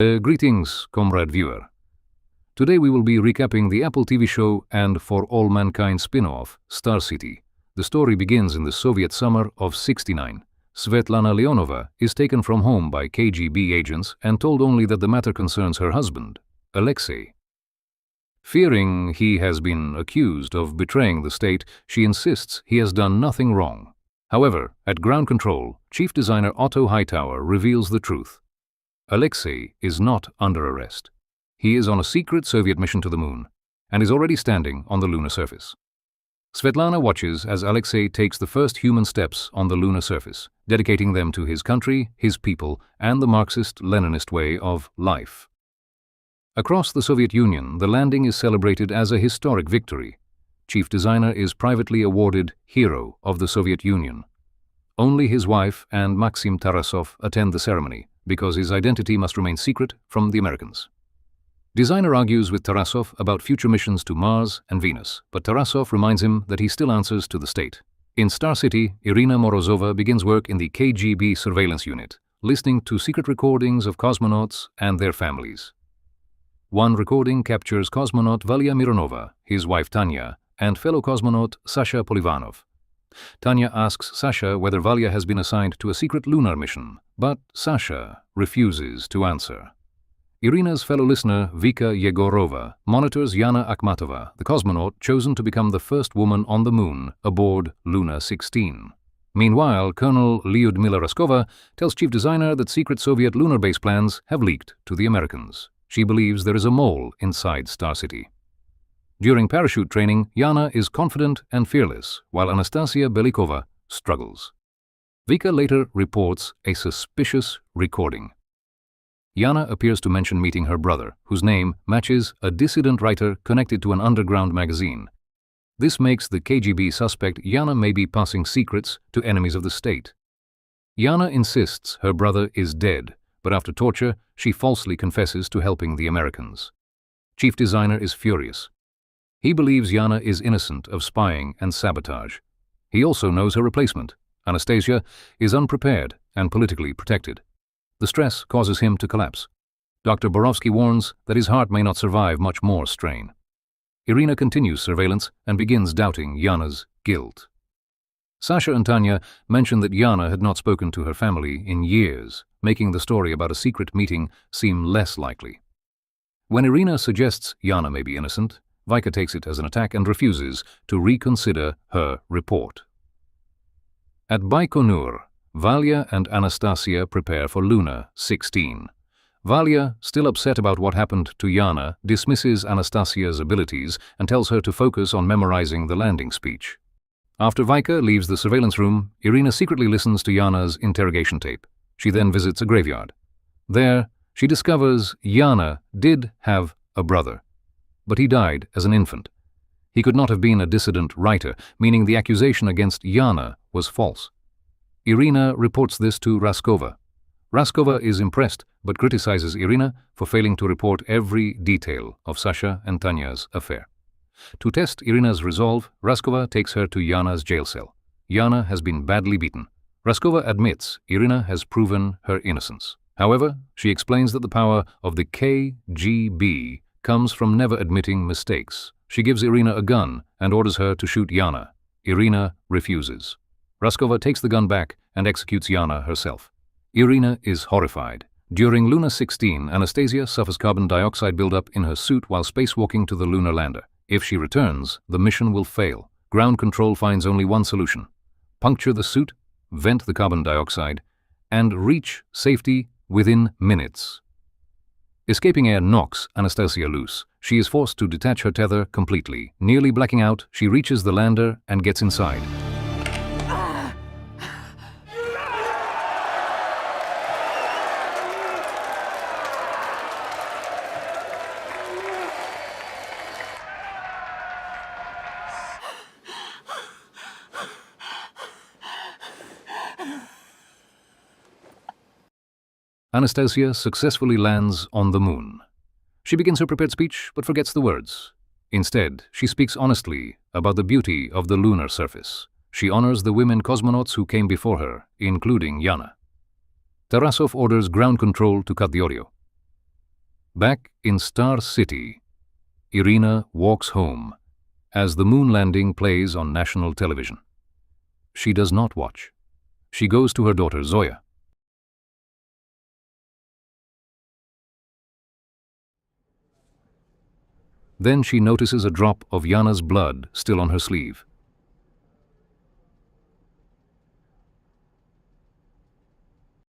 Greetings, comrade viewer. Today we will be recapping the Apple TV show and For All Mankind spin-off, Star City. The story begins in the Soviet summer of '69. Svetlana Leonova is taken from home by KGB agents and told only that the matter concerns her husband, Alexei. Fearing he has been accused of betraying the state, she insists he has done nothing wrong. However, at ground control, chief designer Otto Hightower reveals the truth. Alexei is not under arrest. He is on a secret Soviet mission to the moon and is already standing on the lunar surface. Svetlana watches as Alexei takes the first human steps on the lunar surface, dedicating them to his country, his people, and the Marxist-Leninist way of life. Across the Soviet Union, the landing is celebrated as a historic victory. Chief designer is privately awarded Hero of the Soviet Union. Only his wife and Maxim Tarasov attend the ceremony, because his identity must remain secret from the Americans. Designer argues with Tarasov about future missions to Mars and Venus, but Tarasov reminds him that he still answers to the state. In Star City, Irina Morozova begins work in the KGB surveillance unit, listening to secret recordings of cosmonauts and their families. One recording captures cosmonaut Valia Mironova, his wife Tanya, and fellow cosmonaut Sasha Polivanov. Tanya asks Sasha whether Valia has been assigned to a secret lunar mission, but Sasha refuses to answer. Irina's fellow listener, Vika Yegorova, monitors Yana Akhmatova, the cosmonaut chosen to become the first woman on the moon aboard Luna 16. Meanwhile, Colonel Lyudmila Raskova tells chief designer that secret Soviet lunar base plans have leaked to the Americans. She believes there is a mole inside Star City. During parachute training, Yana is confident and fearless, while Anastasia Belikova struggles. Vika later reports a suspicious recording. Yana appears to mention meeting her brother, whose name matches a dissident writer connected to an underground magazine. This makes the KGB suspect Yana may be passing secrets to enemies of the state. Yana insists her brother is dead, but after torture, she falsely confesses to helping the Americans. Chief designer is furious. He believes Yana is innocent of spying and sabotage. He also knows her replacement, Anastasia, is unprepared and politically protected. The stress causes him to collapse. Dr. Borovsky warns that his heart may not survive much more strain. Irina continues surveillance and begins doubting Yana's guilt. Sasha and Tanya mention that Yana had not spoken to her family in years, making the story about a secret meeting seem less likely. When Irina suggests Yana may be innocent, Vika takes it as an attack and refuses to reconsider her report. At Baikonur, Valia and Anastasia prepare for Luna 16. Valia, still upset about what happened to Yana, dismisses Anastasia's abilities and tells her to focus on memorizing the landing speech. After Vika leaves the surveillance room, Irina secretly listens to Yana's interrogation tape. She then visits a graveyard. There, she discovers Yana did have a brother, but he died as an infant. He could not have been a dissident writer, meaning the accusation against Yana was false. Irina reports this to Raskova. Raskova is impressed, but criticizes Irina for failing to report every detail of Sasha and Tanya's affair. To test Irina's resolve, Raskova takes her to Yana's jail cell. Yana has been badly beaten. Raskova admits Irina has proven her innocence. However, she explains that the power of the KGB comes from never admitting mistakes. She gives Irina a gun and orders her to shoot Yana. Irina refuses. Raskova takes the gun back and executes Yana herself. Irina is horrified. During Luna 16, Anastasia suffers carbon dioxide buildup in her suit while spacewalking to the lunar lander. If she returns, the mission will fail. Ground control finds only one solution: puncture the suit, vent the carbon dioxide, and reach safety within minutes. Escaping air knocks Anastasia loose. She is forced to detach her tether completely. Nearly blacking out, she reaches the lander and gets inside. Anastasia successfully lands on the moon. She begins her prepared speech but forgets the words. Instead, she speaks honestly about the beauty of the lunar surface. She honors the women cosmonauts who came before her, including Yana. Tarasov orders ground control to cut the audio. Back in Star City, Irina walks home as the moon landing plays on national television. She does not watch. She goes to her daughter Zoya. Then she notices a drop of Yana's blood still on her sleeve.